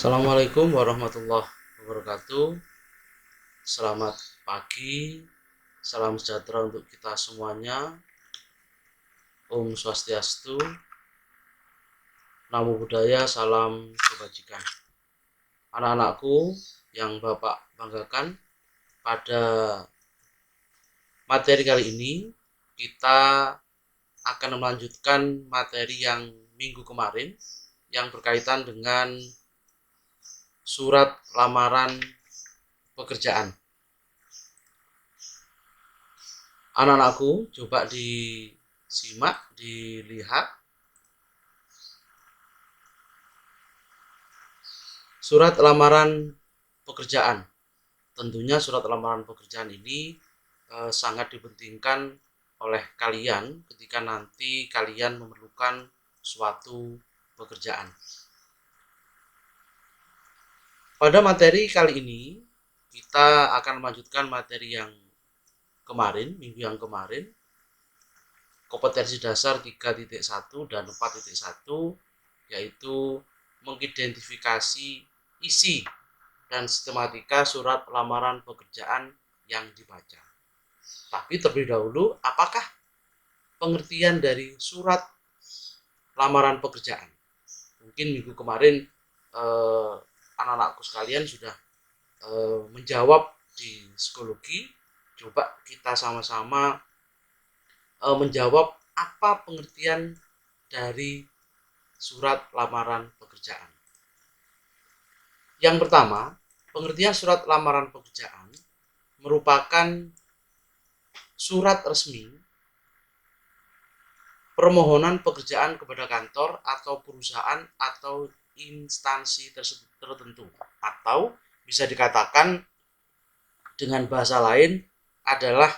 Assalamualaikum warahmatullahi wabarakatuh. Selamat pagi, salam sejahtera untuk kita semuanya. Om Swastiastu, Namo Buddhaya, salam kebajikan. Anak-anakku yang Bapak banggakan, pada materi kali ini kita akan melanjutkan materi yang minggu kemarin yang berkaitan dengan surat lamaran pekerjaan. Anak-anakku, coba disimak, dilihat. Surat lamaran pekerjaan. Tentunya surat lamaran pekerjaan ini sangat dipentingkan oleh kalian ketika nanti kalian memerlukan suatu pekerjaan. Pada materi kali ini kita akan melanjutkan materi yang kemarin, minggu yang kemarin, kompetensi dasar 3.1 dan 4.1, yaitu mengidentifikasi isi dan sistematika surat lamaran pekerjaan yang dibaca. Tapi terlebih dahulu, apakah pengertian dari surat lamaran pekerjaan? Mungkin minggu kemarin anak-anakku sekalian sudah menjawab di psikologi. Coba kita sama-sama menjawab apa pengertian dari surat lamaran pekerjaan. Yang pertama, pengertian surat lamaran pekerjaan merupakan surat resmi permohonan pekerjaan kepada kantor atau perusahaan atau instansi tertentu, atau bisa dikatakan dengan bahasa lain adalah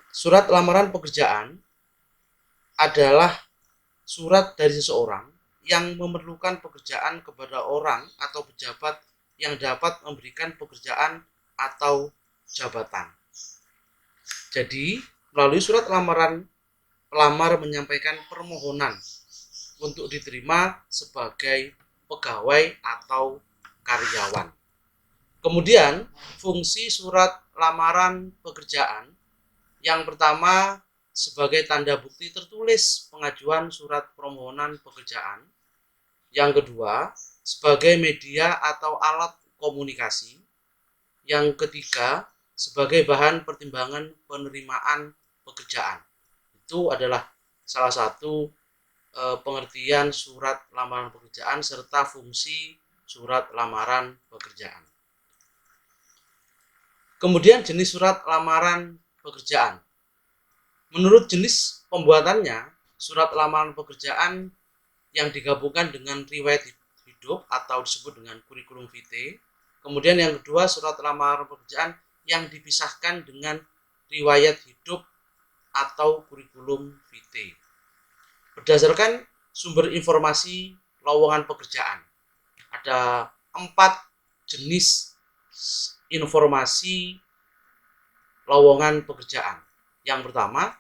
surat lamaran pekerjaan adalah surat dari seseorang yang memerlukan pekerjaan kepada orang atau pejabat yang dapat memberikan pekerjaan atau jabatan. Jadi, melalui surat lamaran, pelamar menyampaikan permohonan untuk diterima sebagai pegawai atau karyawan. Kemudian, fungsi surat lamaran pekerjaan yang pertama sebagai tanda bukti tertulis pengajuan surat permohonan pekerjaan. Yang kedua, sebagai media atau alat komunikasi. Yang ketiga, sebagai bahan pertimbangan penerimaan pekerjaan. Itu adalah salah satu pengertian surat lamaran pekerjaan serta fungsi surat lamaran pekerjaan. Kemudian jenis surat lamaran pekerjaan. Menurut jenis pembuatannya, surat lamaran pekerjaan yang digabungkan dengan riwayat hidup atau disebut dengan kurikulum vitae. Kemudian yang kedua, surat lamaran pekerjaan yang dipisahkan dengan riwayat hidup atau kurikulum vitae. Berdasarkan sumber informasi lowongan pekerjaan, ada 4 jenis informasi lowongan pekerjaan. Yang pertama,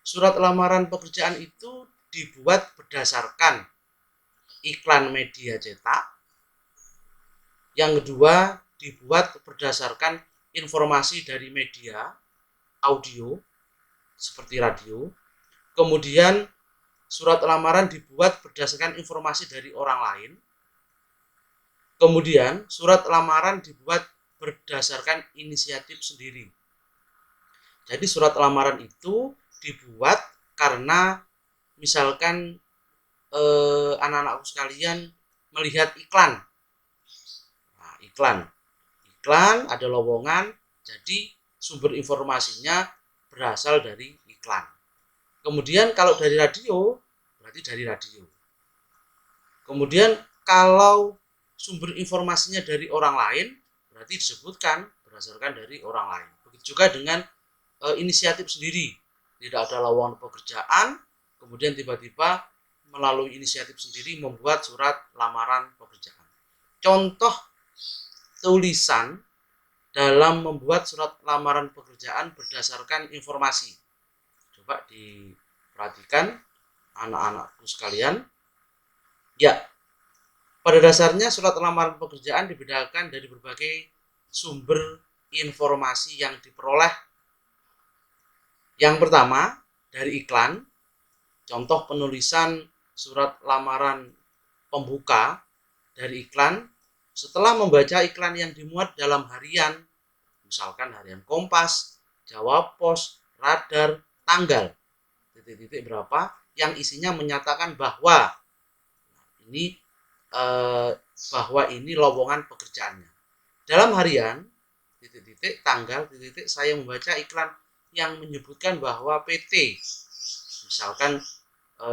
surat lamaran pekerjaan itu dibuat berdasarkan iklan media cetak. Yang kedua, dibuat berdasarkan informasi dari media audio seperti radio. Kemudian surat lamaran dibuat berdasarkan informasi dari orang lain. Kemudian surat lamaran dibuat berdasarkan inisiatif sendiri. Jadi surat lamaran itu dibuat karena misalkan anak-anakku sekalian melihat iklan. Nah, iklan ada lowongan, jadi sumber informasinya berasal dari iklan. Kemudian kalau dari radio, berarti dari radio. Kemudian kalau sumber informasinya dari orang lain, berarti disebutkan berdasarkan dari orang lain. Begitu juga dengan inisiatif sendiri. Tidak ada lowongan pekerjaan, kemudian tiba-tiba melalui inisiatif sendiri membuat surat lamaran pekerjaan. Contoh tulisan dalam membuat surat lamaran pekerjaan berdasarkan informasi. Coba diperhatikan anak-anakku sekalian. Ya, Pada dasarnya surat lamaran pekerjaan dibedakan dari berbagai sumber informasi yang diperoleh. Yang pertama, dari iklan. Contoh penulisan surat lamaran pembuka dari iklan. Setelah membaca iklan yang dimuat dalam harian, misalkan harian Kompas, Jawa Pos, Radar, tanggal, titik-titik berapa, yang isinya menyatakan bahwa ini bahwa ini lowongan pekerjaannya. Dalam harian, titik-titik, tanggal, titik-titik, saya membaca iklan yang menyebutkan bahwa PT, misalkan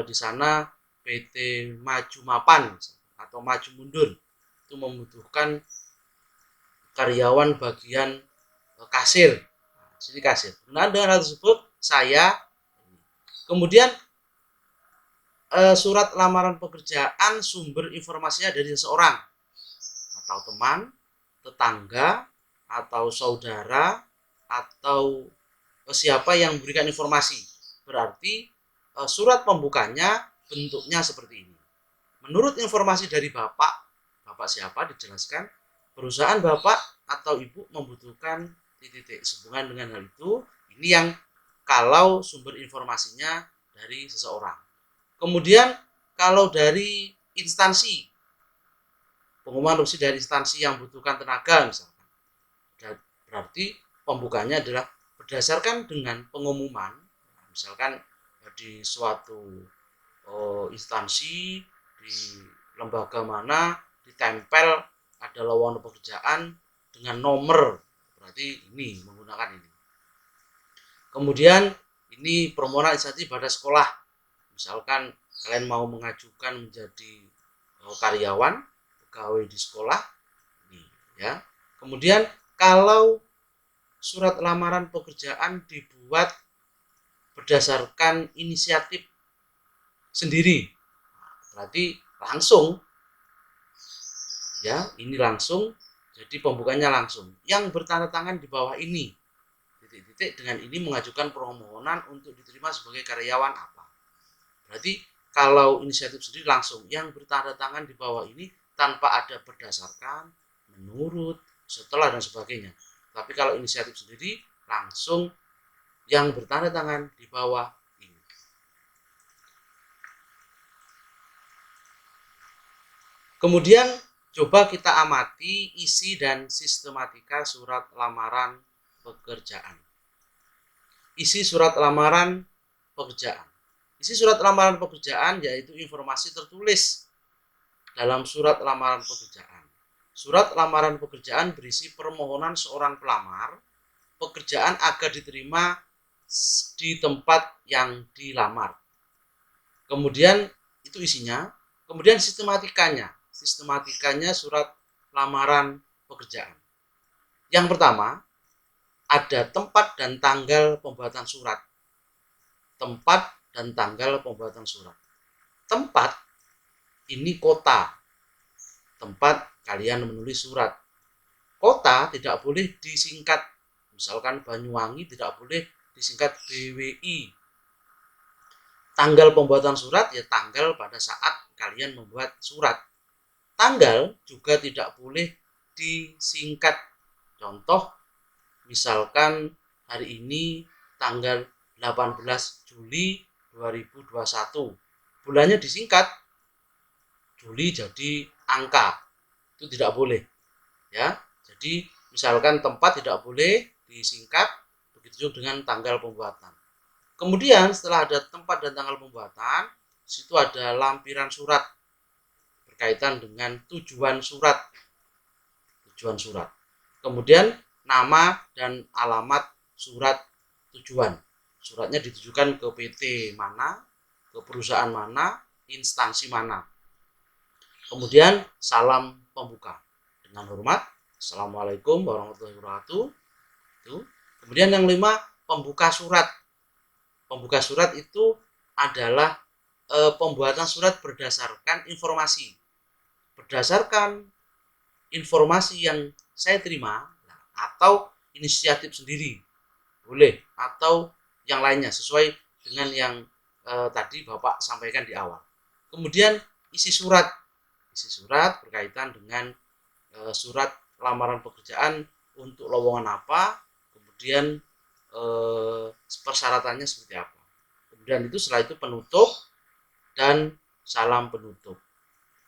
di sana PT Maju Mapan atau Maju Mundur, itu membutuhkan karyawan bagian kasir. Nah, sini kasir. Nah, dengan hal tersebut saya kemudian surat lamaran pekerjaan sumber informasinya dari seseorang atau teman, tetangga, atau saudara, atau siapa yang memberikan informasi. Berarti surat pembukanya bentuknya seperti ini. Menurut informasi dari Bapak siapa dijelaskan, perusahaan Bapak atau Ibu membutuhkan titik-titik. Sehubungan dengan hal itu, ini yang kalau sumber informasinya dari seseorang. Kemudian kalau dari instansi, pengumuman resmi dari instansi yang membutuhkan tenaga misalkan, berarti pembukanya adalah berdasarkan dengan pengumuman, misalkan di suatu instansi, di lembaga mana ditempel ada lowongan pekerjaan dengan nomor, berarti ini menggunakan ini. Kemudian ini permohonan instansi pada sekolah, misalkan kalian mau mengajukan menjadi karyawan pegawai di sekolah ini ya. Kemudian kalau surat lamaran pekerjaan dibuat berdasarkan inisiatif sendiri, berarti langsung ya, ini langsung, jadi pembukanya langsung. Yang bertanda tangan di bawah ini titik-titik dengan ini mengajukan permohonan untuk diterima sebagai karyawan apa. Berarti kalau inisiatif sendiri langsung, yang bertanda tangan di bawah ini tanpa ada berdasarkan, menurut, setelah dan sebagainya. Tapi kalau inisiatif sendiri langsung yang bertanda tangan di bawah ini. Kemudian coba kita amati isi dan sistematika surat lamaran pekerjaan. Isi surat lamaran pekerjaan. Isi surat lamaran pekerjaan yaitu informasi tertulis dalam surat lamaran pekerjaan. Surat lamaran pekerjaan berisi permohonan seorang pelamar pekerjaan agar diterima di tempat yang dilamar. Kemudian itu isinya. Kemudian sistematikanya surat lamaran pekerjaan. Yang pertama, ada tempat dan tanggal pembuatan surat. Tempat dan tanggal pembuatan surat. Tempat ini kota. Tempat kalian menulis surat. Kota tidak boleh disingkat. Misalkan Banyuwangi tidak boleh disingkat BWI. Tanggal pembuatan surat ya tanggal pada saat kalian membuat surat. Tanggal juga tidak boleh disingkat. Contoh, misalkan hari ini tanggal 18 Juli 2021. Bulannya disingkat. Juli jadi angka. Itu tidak boleh. Ya. Jadi misalkan tempat tidak boleh disingkat, begitu juga dengan tanggal pembuatan. Kemudian setelah ada tempat dan tanggal pembuatan, situ ada lampiran surat berkaitan dengan tujuan surat. Tujuan surat. Kemudian nama dan alamat surat tujuan. Suratnya ditujukan ke PT mana, ke perusahaan mana, instansi mana. Kemudian salam pembuka. Dengan hormat, Assalamualaikum warahmatullahi wabarakatuh. Kemudian yang 5, pembuka surat. Pembuka surat itu adalah pembuatan surat berdasarkan informasi. Berdasarkan informasi yang saya terima atau inisiatif sendiri. Boleh, atau yang lainnya sesuai dengan yang tadi Bapak sampaikan di awal. Kemudian isi surat. isi surat berkaitan dengan surat lamaran pekerjaan untuk lowongan apa, kemudian persyaratannya seperti apa. Kemudian setelah itu penutup dan salam penutup,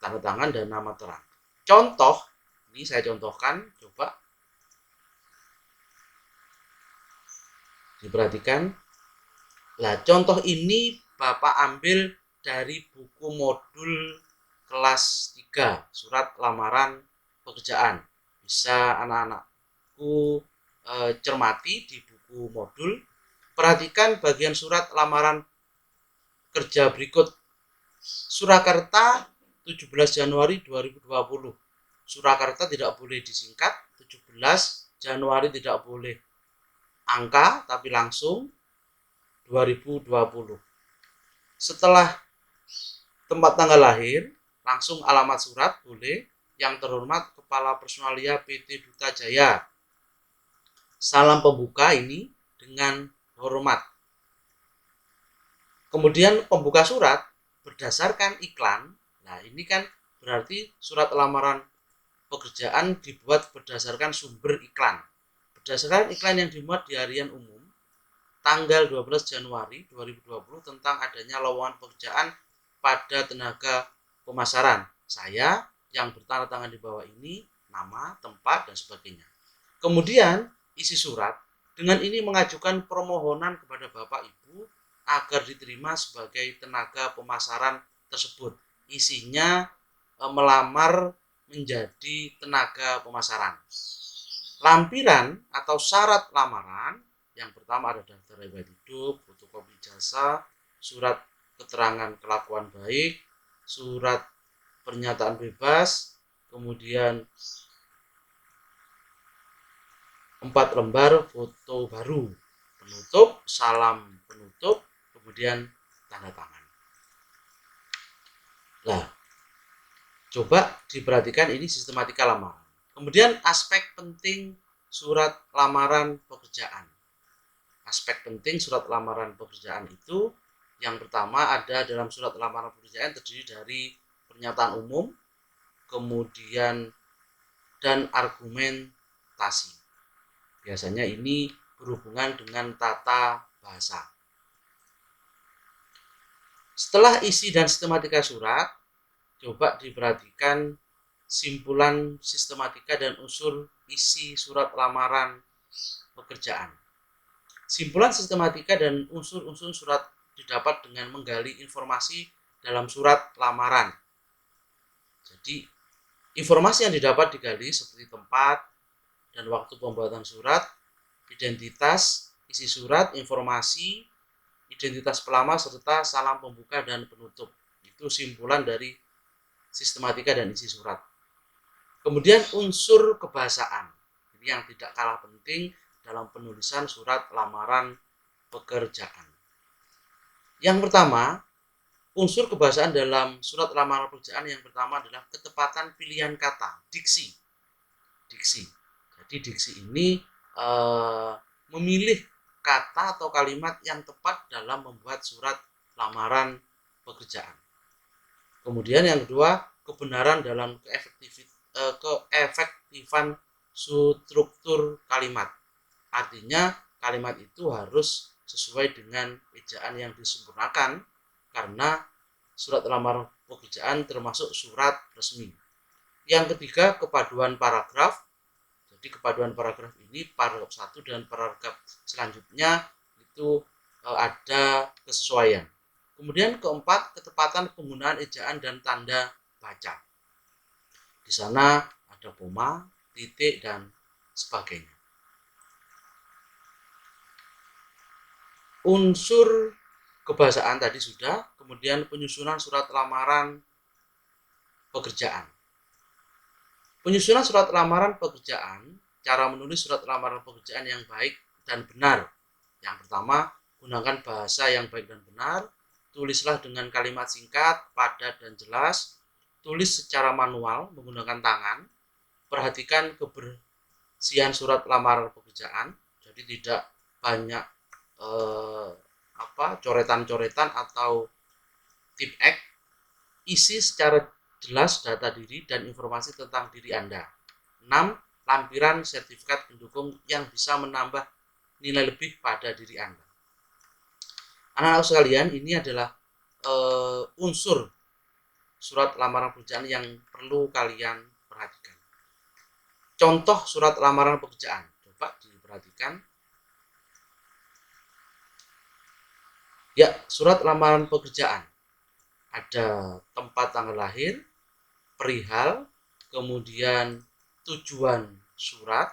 tanda tangan dan nama terang. Contoh, ini saya contohkan, coba diperhatikan. Nah, contoh ini Bapak ambil dari buku modul kelas 3, surat lamaran pekerjaan. Bisa anak-anakku cermati di buku modul. Perhatikan bagian surat lamaran kerja berikut. Surakarta 17 Januari 2020. Surakarta tidak boleh disingkat, 17 Januari tidak boleh angka tapi langsung 2020. Setelah tempat tanggal lahir, langsung alamat surat boleh. Yang terhormat Kepala Personalia PT Duta Jaya. Salam pembuka ini dengan hormat. Kemudian pembuka surat berdasarkan iklan. Nah, ini kan berarti surat lamaran pekerjaan dibuat berdasarkan sumber iklan. Berdasarkan iklan yang dimuat di Harian Umum tanggal 12 Januari 2020 tentang adanya lowongan pekerjaan pada tenaga pemasaran. Saya yang bertanda tangan di bawah ini, nama, tempat, dan sebagainya. Kemudian isi surat dengan ini mengajukan permohonan kepada Bapak Ibu agar diterima sebagai tenaga pemasaran tersebut. Isinya melamar menjadi tenaga pemasaran. Lampiran atau syarat lamaran yang pertama ada daftar riwayat hidup, fotokopi ijazah, surat keterangan kelakuan baik, surat pernyataan bebas, kemudian 4 lembar foto baru, penutup, salam penutup, kemudian tanda tangan. Nah, coba diperhatikan ini sistematika lamaran. Kemudian aspek penting surat lamaran pekerjaan. Aspek penting surat lamaran pekerjaan itu yang pertama ada dalam surat lamaran pekerjaan terdiri dari pernyataan umum, kemudian dan argumentasi. Biasanya ini berhubungan dengan tata bahasa. Setelah isi dan sistematika surat, coba diperhatikan simpulan sistematika dan unsur isi surat lamaran pekerjaan. Simpulan sistematika dan unsur-unsur surat didapat dengan menggali informasi dalam surat lamaran. Jadi, informasi yang didapat digali seperti tempat dan waktu pembuatan surat, identitas, isi surat, informasi, identitas pelamar, serta salam pembuka dan penutup. Itu simpulan dari sistematika dan isi surat. Kemudian unsur kebahasaan. Ini yang tidak kalah penting dalam penulisan surat lamaran pekerjaan. Yang pertama, unsur kebahasaan dalam surat lamaran pekerjaan yang pertama adalah ketepatan pilihan kata, diksi. Jadi diksi ini memilih kata atau kalimat yang tepat dalam membuat surat lamaran pekerjaan. Kemudian yang kedua, kebenaran dalam keefektifan struktur kalimat. Artinya kalimat itu harus sesuai dengan ejaan yang disempurnakan karena surat lamaran pekerjaan termasuk surat resmi. Yang ketiga, kepaduan paragraf. Jadi kepaduan paragraf ini paragraf 1 dan paragraf selanjutnya itu ada kesesuaian. Kemudian keempat, ketepatan penggunaan ejaan dan tanda baca. Di sana ada koma, titik, dan sebagainya. Unsur kebahasaan tadi sudah, kemudian penyusunan surat lamaran pekerjaan. Penyusunan surat lamaran pekerjaan, cara menulis surat lamaran pekerjaan yang baik dan benar. Yang pertama, gunakan bahasa yang baik dan benar, tulislah dengan kalimat singkat, padat, dan jelas, tulis secara manual menggunakan tangan, perhatikan kebersihan surat lamaran pekerjaan, jadi tidak banyak coretan-coretan atau tip X, isi secara jelas data diri dan informasi tentang diri Anda. 6. Lampiran sertifikat pendukung yang bisa menambah nilai lebih pada diri Anda. Anak-anak sekalian, ini adalah unsur surat lamaran pekerjaan yang perlu kalian perhatikan. Contoh surat lamaran pekerjaan, coba diperhatikan. Ya, surat lamaran pekerjaan. Ada tempat tanggal lahir, perihal, kemudian tujuan surat,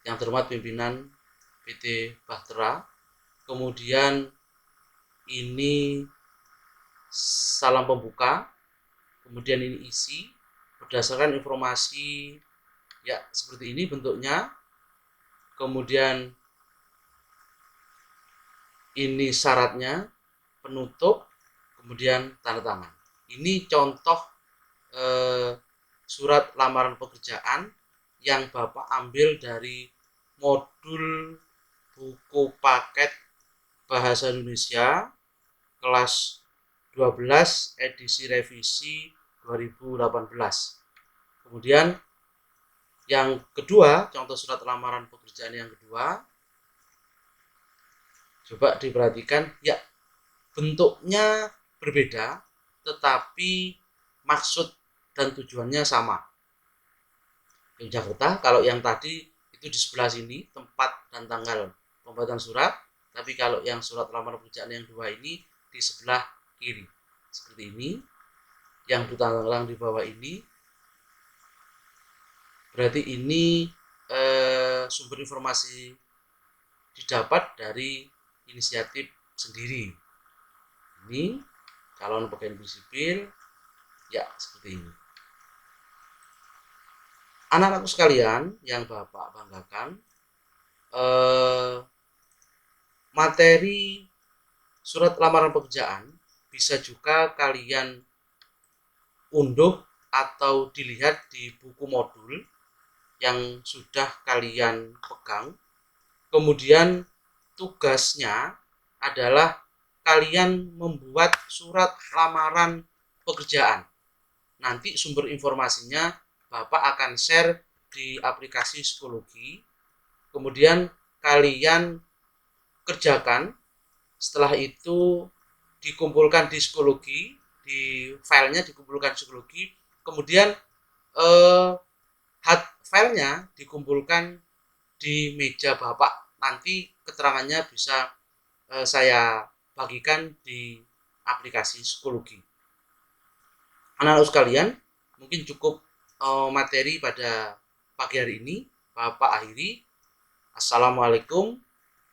yang terhormat pimpinan PT Bahtera, kemudian ini salam pembuka, kemudian ini isi, berdasarkan informasi ya seperti ini bentuknya, kemudian ini syaratnya, penutup, kemudian tanda tangan. Ini contoh surat lamaran pekerjaan yang Bapak ambil dari modul buku paket Bahasa Indonesia kelas 12 edisi revisi 2018. Kemudian yang kedua, contoh surat lamaran pekerjaan yang kedua, coba diperhatikan, ya bentuknya berbeda tetapi maksud dan tujuannya sama. Yang Jakarta, kalau yang tadi itu di sebelah sini tempat dan tanggal pembuatan surat, tapi kalau yang surat lamaran pekerjaan yang dua ini di sebelah kiri seperti ini, yang ditandang di bawah ini berarti ini sumber informasi didapat dari inisiatif sendiri. Ini calon pegawai sipil ya seperti ini. Anak-anakku sekalian yang Bapak banggakan, materi surat lamaran pekerjaan bisa juga kalian unduh atau dilihat di buku modul yang sudah kalian pegang. Kemudian tugasnya adalah kalian membuat surat lamaran pekerjaan. Nanti sumber informasinya Bapak akan share di aplikasi psikologi. Kemudian kalian kerjakan. Setelah itu dikumpulkan di psikologi, di filenya dikumpulkan psikologi, kemudian hard filenya dikumpulkan di meja Bapak. Nanti keterangannya bisa saya bagikan di aplikasi psikologi. Anak-anak sekalian, mungkin cukup materi pada pagi hari ini. Bapak akhiri. Assalamualaikum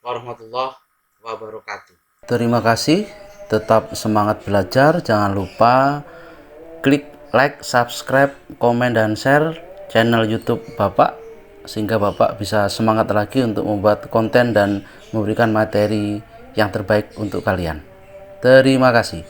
warahmatullahi wabarakatuh. Terima kasih. Tetap semangat belajar. Jangan lupa klik like, subscribe, komen, dan share channel YouTube Bapak, sehingga Bapak bisa semangat lagi untuk membuat konten dan memberikan materi yang terbaik untuk kalian. Terima kasih.